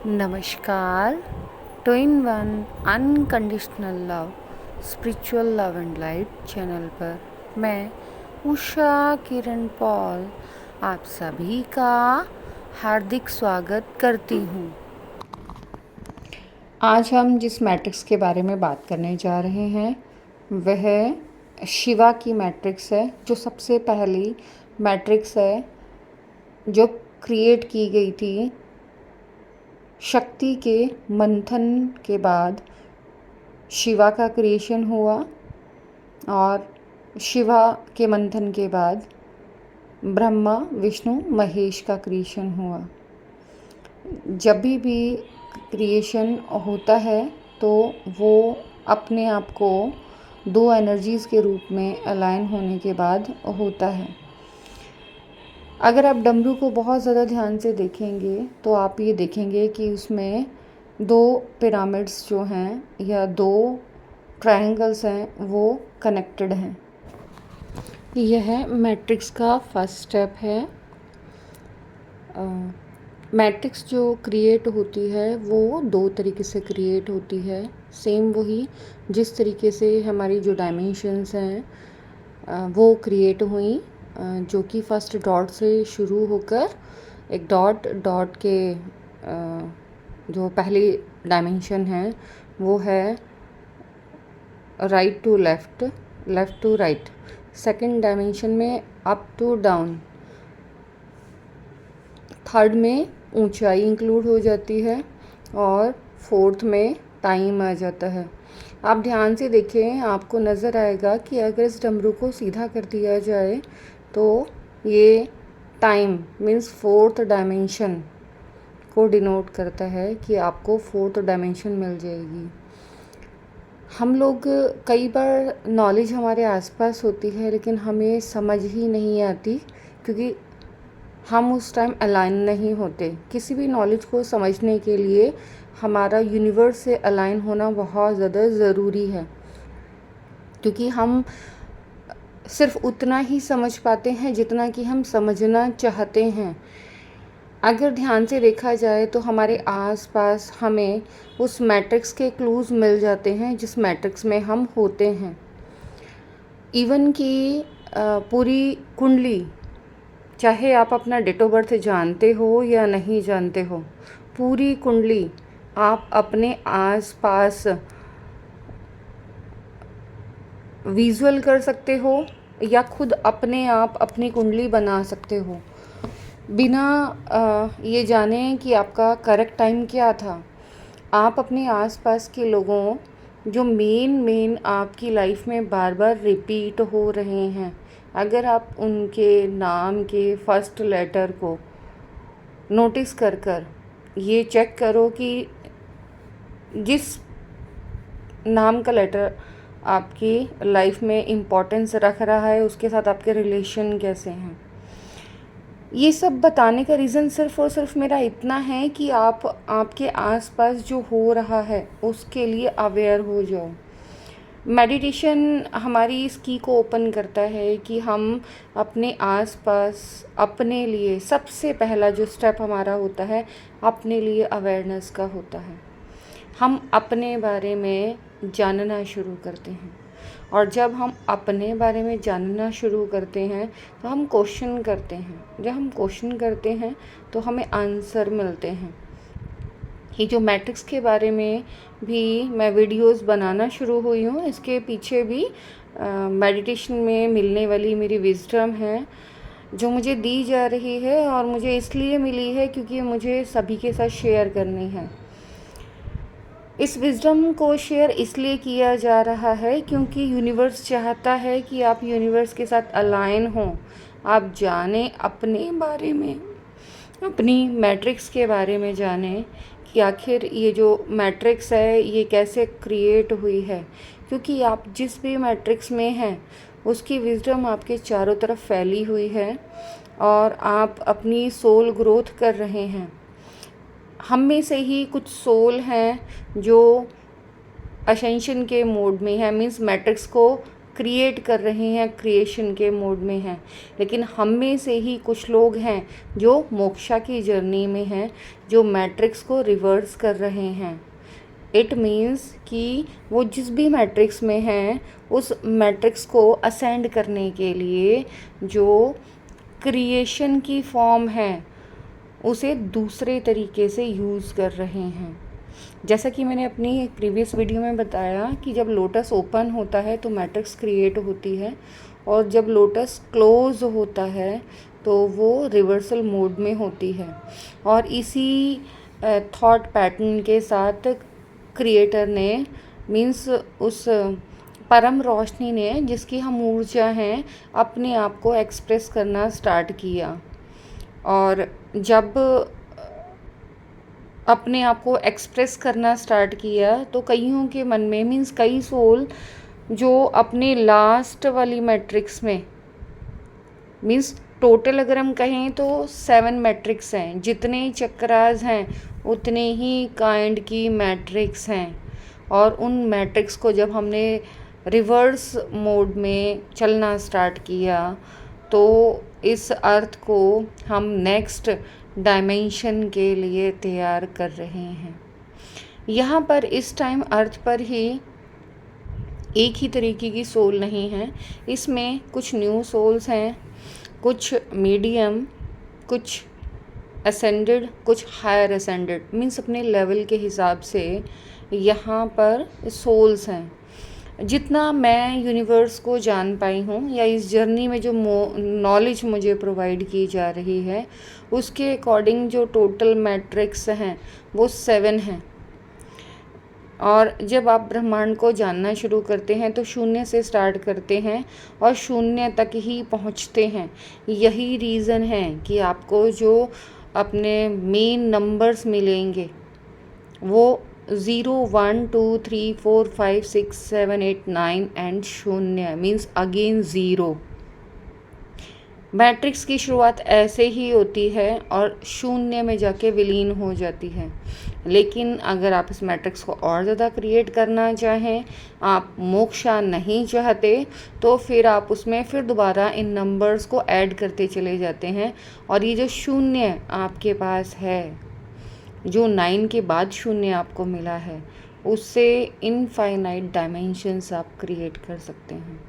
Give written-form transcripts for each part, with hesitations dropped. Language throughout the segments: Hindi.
नमस्कार। Two in one unconditional love spiritual love and light channel पर मैं उषा किरण पॉल आप सभी का हार्दिक स्वागत करती हूँ। आज हम जिस मैट्रिक्स के बारे में बात करने जा रहे हैं वह शिवा की मैट्रिक्स है, जो सबसे पहली मैट्रिक्स है जो क्रिएट की गई थी शक्ति के मंथन के बाद। शिवा का क्रिएशन हुआ और शिवा के मंथन के बाद ब्रह्मा विष्णु महेश का क्रिएशन हुआ। जब भी क्रिएशन होता है तो वो अपने आप को दो एनर्जीज़ के रूप में अलाइन होने के बाद होता है। अगर आप डमरू को बहुत ज़्यादा ध्यान से देखेंगे तो आप ये देखेंगे कि उसमें दो पिरामिड्स जो हैं या दो ट्रायंगल्स हैं वो कनेक्टेड हैं। यह मैट्रिक्स का फर्स्ट स्टेप है। मैट्रिक्स जो क्रिएट होती है वो दो तरीके से क्रिएट होती है। सेम वही जिस तरीके से हमारी जो डायमेंशंस हैं वो क्रिएट हुई, जो कि फर्स्ट डॉट से शुरू होकर एक डॉट डॉट के जो पहली डायमेंशन है वो है right to left, left to right. Second dimension में अप टू डाउन। थर्ड में ऊंचाई इंक्लूड हो जाती है और फोर्थ में टाइम आ जाता है। आप ध्यान से देखें, आपको नज़र आएगा कि अगर इस डमरू को सीधा कर दिया जाए तो ये टाइम मीन्स फोर्थ डायमेंशन को डिनोट करता है कि आपको फोर्थ डायमेंशन मिल जाएगी। हम लोग कई बार नॉलेज हमारे आसपास होती है लेकिन हमें समझ ही नहीं आती, क्योंकि हम उस टाइम अलाइन नहीं होते। किसी भी नॉलेज को समझने के लिए हमारा यूनिवर्स से अलाइन होना बहुत ज़्यादा ज़रूरी है, क्योंकि हम सिर्फ उतना ही समझ पाते हैं जितना कि हम समझना चाहते हैं। अगर ध्यान से देखा जाए तो हमारे आसपास हमें उस मैट्रिक्स के क्लूज़ मिल जाते हैं जिस मैट्रिक्स में हम होते हैं। इवन कि पूरी कुंडली, चाहे आप अपना डेट ऑफ बर्थ जानते हो या नहीं जानते हो, पूरी कुंडली आप अपने आसपास विजुअल कर सकते हो या खुद अपने आप अपनी कुंडली बना सकते हो बिना ये जाने कि आपका करेक्ट टाइम क्या था। आप अपने आसपास के लोगों जो मेन आपकी लाइफ में बार बार रिपीट हो रहे हैं, अगर आप उनके नाम के फर्स्ट लेटर को नोटिस कर ये चेक करो कि जिस नाम का लेटर आपकी लाइफ में इम्पोर्टेंस रख रहा है उसके साथ आपके रिलेशन कैसे हैं। ये सब बताने का रीज़न सिर्फ़ और सिर्फ मेरा इतना है कि आप आपके आसपास जो हो रहा है उसके लिए अवेयर हो जाओ। मेडिटेशन हमारी इस की को ओपन करता है कि हम अपने आसपास अपने लिए सबसे पहला जो स्टेप हमारा होता है अपने लिए अवेयरनेस का होता है। हम अपने बारे में जानना शुरू करते हैं और जब हम अपने बारे में जानना शुरू करते हैं तो हम क्वेश्चन करते हैं। जब हम क्वेश्चन करते हैं तो हमें आंसर मिलते हैं। ये जो मैट्रिक्स के बारे में भी मैं वीडियोस बनाना शुरू हुई हूँ, इसके पीछे भी मेडिटेशन में मिलने वाली मेरी विजडम है जो मुझे दी जा रही है, और मुझे इसलिए मिली है क्योंकि मुझे सभी के साथ शेयर करनी है। इस विजडम को शेयर इसलिए किया जा रहा है क्योंकि यूनिवर्स चाहता है कि आप यूनिवर्स के साथ अलाइन हों, आप जानें अपने बारे में, अपनी मैट्रिक्स के बारे में जानें कि आखिर ये जो मैट्रिक्स है ये कैसे क्रिएट हुई है। क्योंकि आप जिस भी मैट्रिक्स में हैं उसकी विजडम आपके चारों तरफ फैली हुई है और आप अपनी सोल ग्रोथ कर रहे हैं। हम में से ही कुछ सोल हैं जो असेंशन के मोड में है, मीन्स मैट्रिक्स को क्रिएट कर रहे हैं, क्रिएशन के मोड में हैं। लेकिन हम में से ही कुछ लोग हैं जो मोक्षा की जर्नी में हैं, जो मैट्रिक्स को रिवर्स कर रहे हैं। इट मीन्स कि वो जिस भी मैट्रिक्स में हैं, उस मैट्रिक्स को असेंड करने के लिए जो क्रिएशन की फॉर्म है उसे दूसरे तरीके से यूज़ कर रहे हैं। जैसा कि मैंने अपनी प्रीवियस वीडियो में बताया कि जब लोटस ओपन होता है तो मैट्रिक्स क्रिएट होती है, और जब लोटस क्लोज होता है तो वो रिवर्सल मोड में होती है। और इसी थॉट पैटर्न के साथ क्रिएटर ने, मीन्स उस परम रोशनी ने, जिसकी हम ऊर्जा हैं, अपने आप को एक्सप्रेस करना स्टार्ट किया। और जब अपने आप को एक्सप्रेस करना स्टार्ट किया तो कईयों के मन में, मीन्स कई सोल जो अपने लास्ट वाली मैट्रिक्स में, मीन्स टोटल अगर हम कहें तो 7 मैट्रिक्स हैं, जितने चक्रास हैं उतने ही काइंड की मैट्रिक्स हैं। और उन मैट्रिक्स को जब हमने रिवर्स मोड में चलना स्टार्ट किया तो इस अर्थ को हम नेक्स्ट डायमेंशन के लिए तैयार कर रहे हैं। यहाँ पर इस टाइम अर्थ पर ही एक ही तरीके की सोल नहीं है, इसमें कुछ न्यू सोल्स हैं, कुछ मीडियम, कुछ असेंडेड, कुछ हायर असेंडेड, मीन्स अपने लेवल के हिसाब से यहाँ पर सोल्स हैं। जितना मैं यूनिवर्स को जान पाई हूँ या इस जर्नी में जो नॉलेज मुझे प्रोवाइड की जा रही है, उसके अकॉर्डिंग जो टोटल मैट्रिक्स हैं वो 7 हैं। और जब आप ब्रह्मांड को जानना शुरू करते हैं तो शून्य से स्टार्ट करते हैं और शून्य तक ही पहुंचते हैं। यही रीज़न है कि आपको जो अपने मेन नंबर्स मिलेंगे वो 0, 1, 2, 3, 4, 5, 6, 7, 8, 9 एंड शून्य, मीन्स अगेन 0। मैट्रिक्स की शुरुआत ऐसे ही होती है और शून्य में जाके विलीन हो जाती है। लेकिन अगर आप इस मैट्रिक्स को और ज़्यादा क्रिएट करना चाहें, आप मोक्षा नहीं चाहते, तो फिर आप उसमें फिर दोबारा इन नंबर्स को ऐड करते चले जाते हैं। और ये जो शून्य आपके पास है, जो 9 के बाद शून्य आपको मिला है, उससे इनफाइनाइट डायमेंशंस आप क्रिएट कर सकते हैं।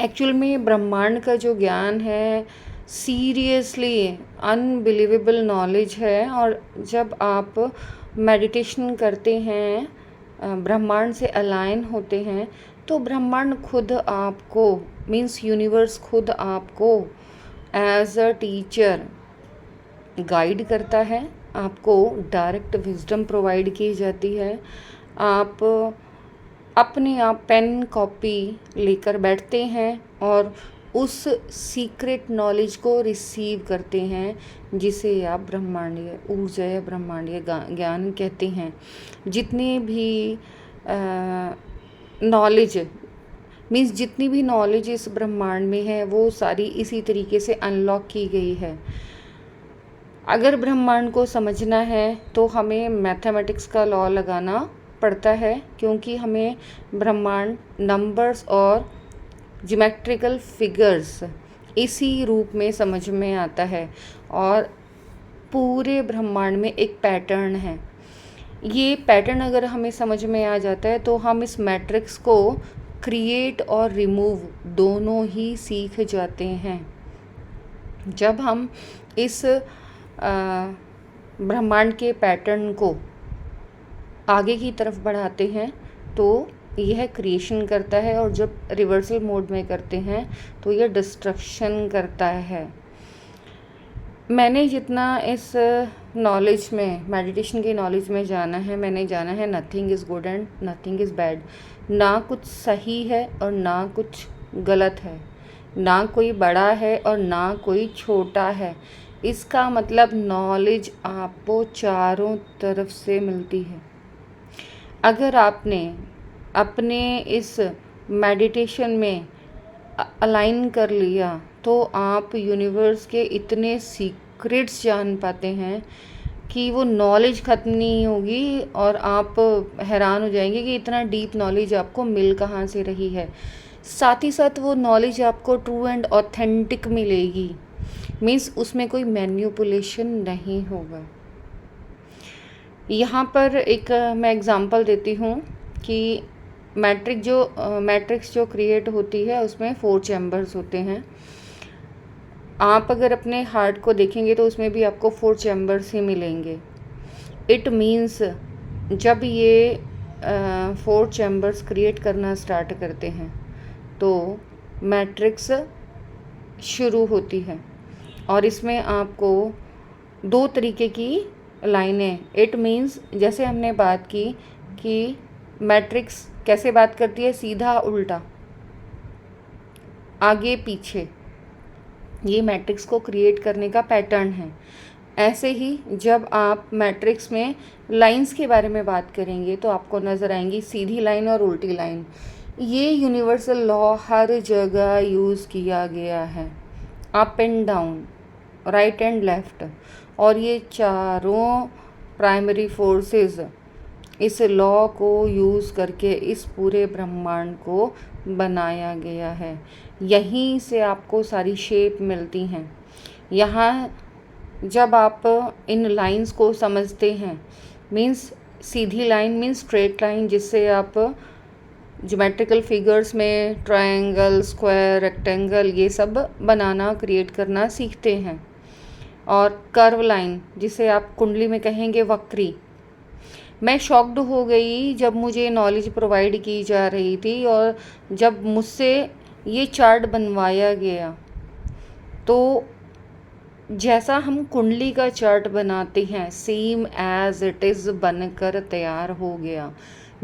एक्चुअल में ब्रह्मांड का जो ज्ञान है सीरियसली अनबिलीवेबल नॉलेज है। और जब आप मेडिटेशन करते हैं, ब्रह्मांड से अलाइन होते हैं, तो ब्रह्मांड खुद आपको, मीन्स यूनिवर्स खुद आपको एज अ टीचर गाइड करता है। आपको डायरेक्ट विजडम प्रोवाइड की जाती है। आप अपने आप पेन कॉपी लेकर बैठते हैं और उस सीक्रेट नॉलेज को रिसीव करते हैं, जिसे आप ब्रह्मांडीय ऊर्जा या ब्रह्मांडीय ज्ञान कहते हैं। जितने भी नॉलेज, मीन्स जितनी भी नॉलेज इस ब्रह्मांड में है वो सारी इसी तरीके से अनलॉक की गई है। अगर ब्रह्मांड को समझना है तो हमें मैथमेटिक्स का लॉ लगाना पड़ता है, क्योंकि हमें ब्रह्मांड नंबर्स और ज्योमेट्रिकल फिगर्स इसी रूप में समझ में आता है। और पूरे ब्रह्मांड में एक पैटर्न है। ये पैटर्न अगर हमें समझ में आ जाता है तो हम इस मैट्रिक्स को क्रिएट और रिमूव दोनों ही सीख जाते हैं। जब हम इस ब्रह्मांड के पैटर्न को आगे की तरफ बढ़ाते हैं तो यह क्रिएशन करता है, और जब रिवर्सल मोड में करते हैं तो यह डिस्ट्रक्शन करता है। मैंने जितना इस नॉलेज में, मेडिटेशन की नॉलेज में जाना है, मैंने जाना है nothing is good and nothing is bad. ना कुछ सही है और ना कुछ गलत है, ना कोई बड़ा है और ना कोई छोटा है। इसका मतलब नॉलेज आपको चारों तरफ से मिलती है। अगर आपने अपने इस मेडिटेशन में अलाइन कर लिया तो आप यूनिवर्स के इतने सीक्रेट्स जान पाते हैं कि वो नॉलेज ख़त्म नहीं होगी और आप हैरान हो जाएंगे कि इतना डीप नॉलेज आपको मिल कहाँ से रही है। साथ ही साथ वो नॉलेज आपको ट्रू एंड ऑथेंटिक मिलेगी, मीन्स उसमें कोई मैन्युपुलेशन नहीं होगा। यहाँ पर एक मैं एग्ज़ाम्पल देती हूँ कि मैट्रिक्स जो क्रिएट होती है उसमें 4 चैम्बर्स होते हैं। आप अगर अपने हार्ट को देखेंगे तो उसमें भी आपको 4 चैम्बर्स ही मिलेंगे। इट मीन्स जब ये 4 चैम्बर्स क्रिएट करना स्टार्ट करते हैं तो मैट्रिक्स शुरू होती है, और इसमें आपको 2 तरीके की लाइनें, इट मीन्स जैसे हमने बात की कि मैट्रिक्स कैसे बात करती है, सीधा उल्टा, आगे पीछे, ये मैट्रिक्स को क्रिएट करने का पैटर्न है। ऐसे ही जब आप मैट्रिक्स में लाइंस के बारे में बात करेंगे तो आपको नज़र आएंगी सीधी लाइन और उल्टी लाइन। ये यूनिवर्सल लॉ हर जगह यूज़ किया गया है, up and down, right and left, और ये चारों प्राइमरी फोर्सेस इस लॉ को यूज़ करके इस पूरे ब्रह्मांड को बनाया गया है। यहीं से आपको सारी शेप मिलती हैं। यहाँ जब आप इन लाइंस को समझते हैं, मीन्स सीधी लाइन मीन्स स्ट्रेट लाइन, जिससे आप ज्योमेट्रिकल फिगर्स में ट्रायंगल, स्क्वायर, रेक्टेंगल ये सब बनाना, क्रिएट करना सीखते हैं, और कर्व लाइन जिसे आप कुंडली में कहेंगे वक्री। मैं शॉक्ड हो गई जब मुझे नॉलेज प्रोवाइड की जा रही थी और जब मुझसे ये चार्ट बनवाया गया, तो जैसा हम कुंडली का चार्ट बनाते हैं सेम एज इट इज़ बनकर तैयार हो गया,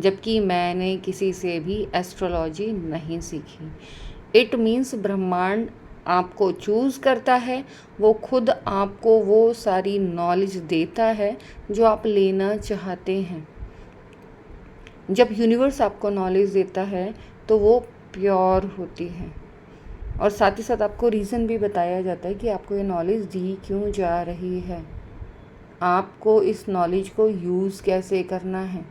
जबकि मैंने किसी से भी एस्ट्रोलॉजी नहीं सीखी। इट मीन्स ब्रह्मांड आपको चूज़ करता है, वो खुद आपको वो सारी नॉलेज देता है जो आप लेना चाहते हैं। जब यूनिवर्स आपको नॉलेज देता है तो वो प्योर होती है, और साथ ही साथ आपको रीज़न भी बताया जाता है कि आपको ये नॉलेज दी क्यों जा रही है, आपको इस नॉलेज को यूज़ कैसे करना है।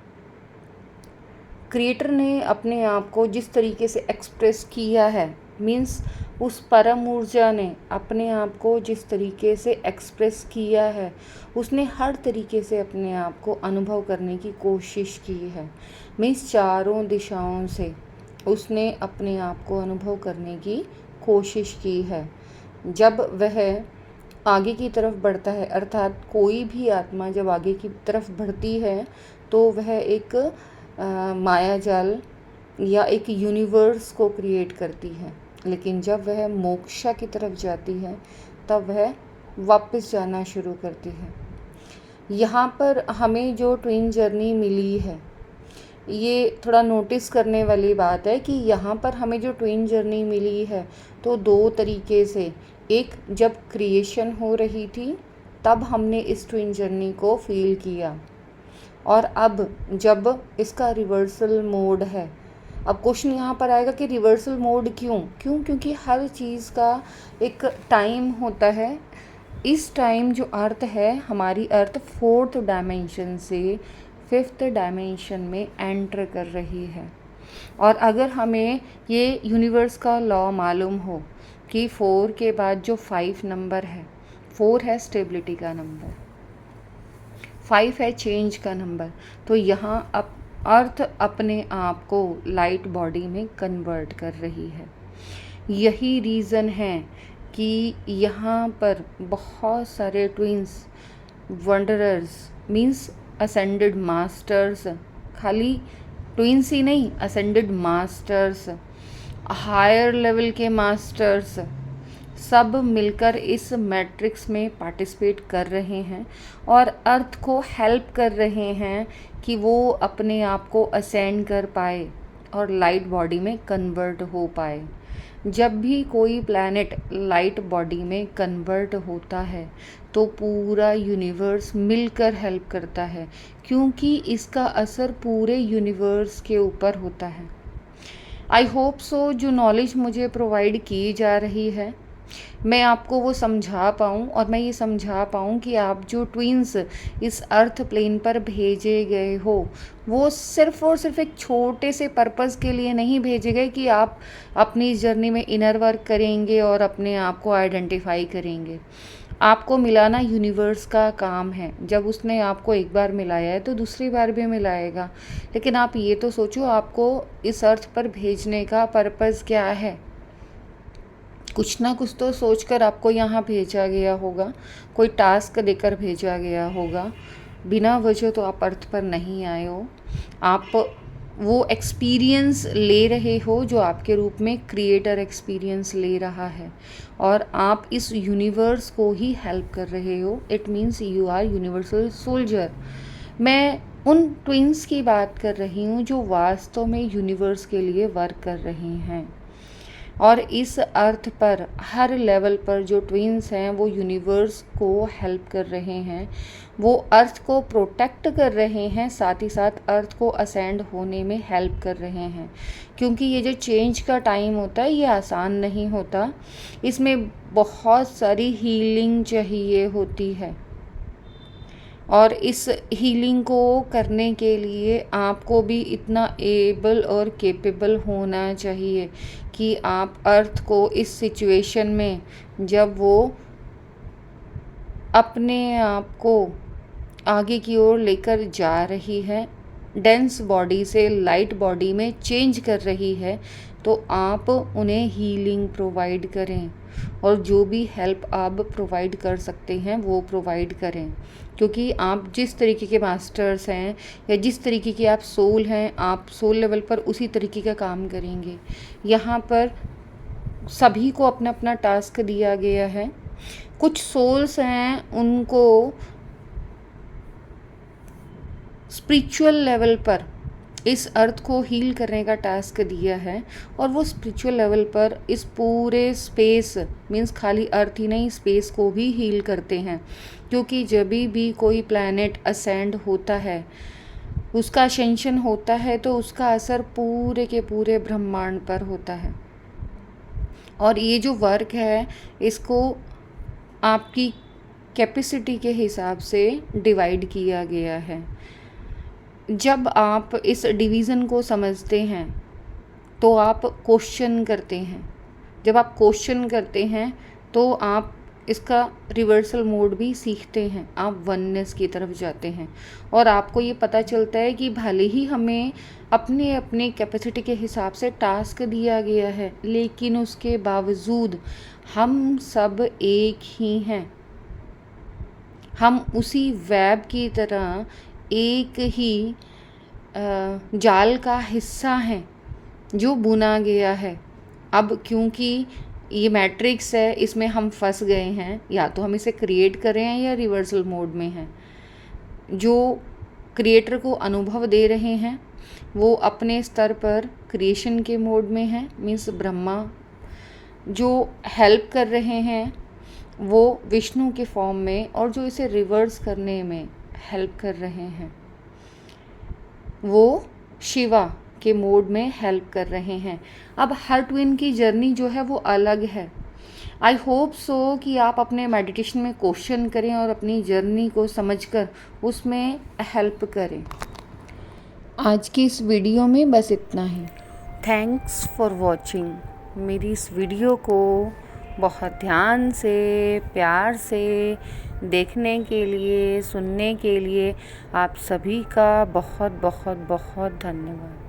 क्रिएटर ने अपने आप को जिस तरीके से एक्सप्रेस किया है, मीन्स उस परम ऊर्जा ने अपने आप को जिस तरीके से एक्सप्रेस किया है, उसने हर तरीके से अपने आप को अनुभव करने की कोशिश की है। मीन्स चारों दिशाओं से उसने अपने आप को अनुभव करने की कोशिश की है। जब वह आगे की तरफ बढ़ता है, अर्थात कोई भी आत्मा जब आगे की तरफ बढ़ती है तो वह एक मायाजाल या एक यूनिवर्स को क्रिएट करती है, लेकिन जब वह मोक्षा की तरफ जाती है तब वह वापस जाना शुरू करती है। यहाँ पर हमें जो ट्विन जर्नी मिली है, ये थोड़ा नोटिस करने वाली बात है कि यहाँ पर हमें जो ट्विन जर्नी मिली है तो 2 तरीके से, एक जब क्रिएशन हो रही थी तब हमने इस ट्विन जर्नी को फील किया, और अब जब इसका रिवर्सल मोड है। अब क्वेश्चन यहाँ पर आएगा कि रिवर्सल मोड क्यों? क्योंकि हर चीज़ का एक टाइम होता है। इस टाइम जो अर्थ है, हमारी अर्थ 4th डायमेंशन से 5th डायमेंशन में एंटर कर रही है, और अगर हमें ये यूनिवर्स का लॉ मालूम हो कि 4 के बाद जो 5 नंबर है, 4 है स्टेबिलिटी का नंबर, 5 है चेंज का नंबर, तो यहाँ अब अर्थ अपने आप को लाइट बॉडी में कन्वर्ट कर रही है। यही रीज़न है कि यहाँ पर बहुत सारे ट्विंस वंडरर्स मीन्स असेंडेड मास्टर्स, खाली ट्विंस ही नहीं, असेंडेड मास्टर्स, हायर लेवल के मास्टर्स सब मिलकर इस मैट्रिक्स में पार्टिसिपेट कर रहे हैं और अर्थ को हेल्प कर रहे हैं कि वो अपने आप को असेंड कर पाए और लाइट बॉडी में कन्वर्ट हो पाए। जब भी कोई प्लैनेट लाइट बॉडी में कन्वर्ट होता है तो पूरा यूनिवर्स मिलकर हेल्प करता है, क्योंकि इसका असर पूरे यूनिवर्स के ऊपर होता है। आई होप सो जो नॉलेज मुझे प्रोवाइड की जा रही है मैं आपको वो समझा पाऊँ और मैं ये समझा पाऊँ कि आप जो ट्विन्स इस अर्थ प्लेन पर भेजे गए हो, वो सिर्फ़ और सिर्फ़ एक छोटे से पर्पज़ के लिए नहीं भेजे गए कि आप अपनी इस जर्नी में इनर वर्क करेंगे और अपने आप को आइडेंटिफ़ाई करेंगे। आपको मिलाना यूनिवर्स का काम है। जब उसने आपको एक बार मिलाया है तो दूसरी बार भी मिलाएगा। लेकिन आप ये तो सोचो, आपको इस अर्थ पर भेजने का पर्पज़ क्या है? कुछ ना कुछ तो सोचकर आपको यहाँ भेजा गया होगा, कोई टास्क देकर भेजा गया होगा। बिना वजह तो आप अर्थ पर नहीं आए हो। आप वो एक्सपीरियंस ले रहे हो जो आपके रूप में क्रिएटर एक्सपीरियंस ले रहा है, और आप इस यूनिवर्स को ही हेल्प कर रहे हो। It means you are universal soldier. मैं उन ट्विन्स की बात कर रही हूँ जो वास्तव में यूनिवर्स के लिए वर्क कर रहे हैं, और इस अर्थ पर हर लेवल पर जो ट्विन्स हैं वो यूनिवर्स को हेल्प कर रहे हैं, वो अर्थ को प्रोटेक्ट कर रहे हैं, साथ ही साथ अर्थ को असेंड होने में हेल्प कर रहे हैं। क्योंकि ये जो चेंज का टाइम होता है ये आसान नहीं होता, इसमें बहुत सारी हीलिंग चाहिए होती है, और इस हीलिंग को करने के लिए आपको भी इतना एबल और कैपेबल होना चाहिए कि आप अर्थ को इस सिचुएशन में, जब वो अपने आप को आगे की ओर लेकर जा रही है, डेंस बॉडी से लाइट बॉडी में चेंज कर रही है, तो आप उन्हें हीलिंग प्रोवाइड करें, और जो भी हेल्प आप प्रोवाइड कर सकते हैं वो प्रोवाइड करें। क्योंकि आप जिस तरीके के मास्टर्स हैं या जिस तरीके की आप सोल हैं, आप सोल लेवल पर उसी तरीके का काम करेंगे। यहाँ पर सभी को अपना अपना टास्क दिया गया है। कुछ सोल्स हैं उनको स्पिरिचुअल लेवल पर इस अर्थ को हील करने का टास्क दिया है, और वो स्पिरिचुअल लेवल पर इस पूरे स्पेस मीन्स खाली अर्थ ही नहीं, स्पेस को भी हील करते हैं। क्योंकि जब भी कोई प्लैनेट असेंड होता है, उसका असेंशन होता है, तो उसका असर पूरे के पूरे ब्रह्मांड पर होता है। और ये जो वर्क है इसको आपकी कैपेसिटी के हिसाब से डिवाइड किया गया है। जब आप इस डिवीज़न को समझते हैं तो आप क्वेश्चन करते हैं। जब आप क्वेश्चन करते हैं तो आप इसका रिवर्सल मोड भी सीखते हैं, आप वननेस की तरफ जाते हैं, और आपको ये पता चलता है कि भले ही हमें अपने अपने कैपेसिटी के हिसाब से टास्क दिया गया है, लेकिन उसके बावजूद हम सब एक ही हैं। हम उसी वेब की तरह एक ही जाल का हिस्सा हैं जो बुना गया है। अब क्योंकि ये मैट्रिक्स है, इसमें हम फंस गए हैं, या तो हम इसे क्रिएट करें या रिवर्सल मोड में हैं। जो क्रिएटर को अनुभव दे रहे हैं वो अपने स्तर पर क्रिएशन के मोड में हैं, मीन्स ब्रह्मा। जो हेल्प कर रहे हैं वो विष्णु के फॉर्म में, और जो इसे रिवर्स करने में हेल्प कर रहे हैं वो शिवा के मोड में हेल्प कर रहे हैं। अब हर ट्विन की जर्नी जो है वो अलग है। आई होप सो कि आप अपने मेडिटेशन में क्वेश्चन करें और अपनी जर्नी को समझकर उसमें हेल्प करें। आज की इस वीडियो में बस इतना ही। Thanks for watching. मेरी इस वीडियो को बहुत ध्यान से, प्यार से देखने के लिए, सुनने के लिए आप सभी का बहुत बहुत बहुत धन्यवाद।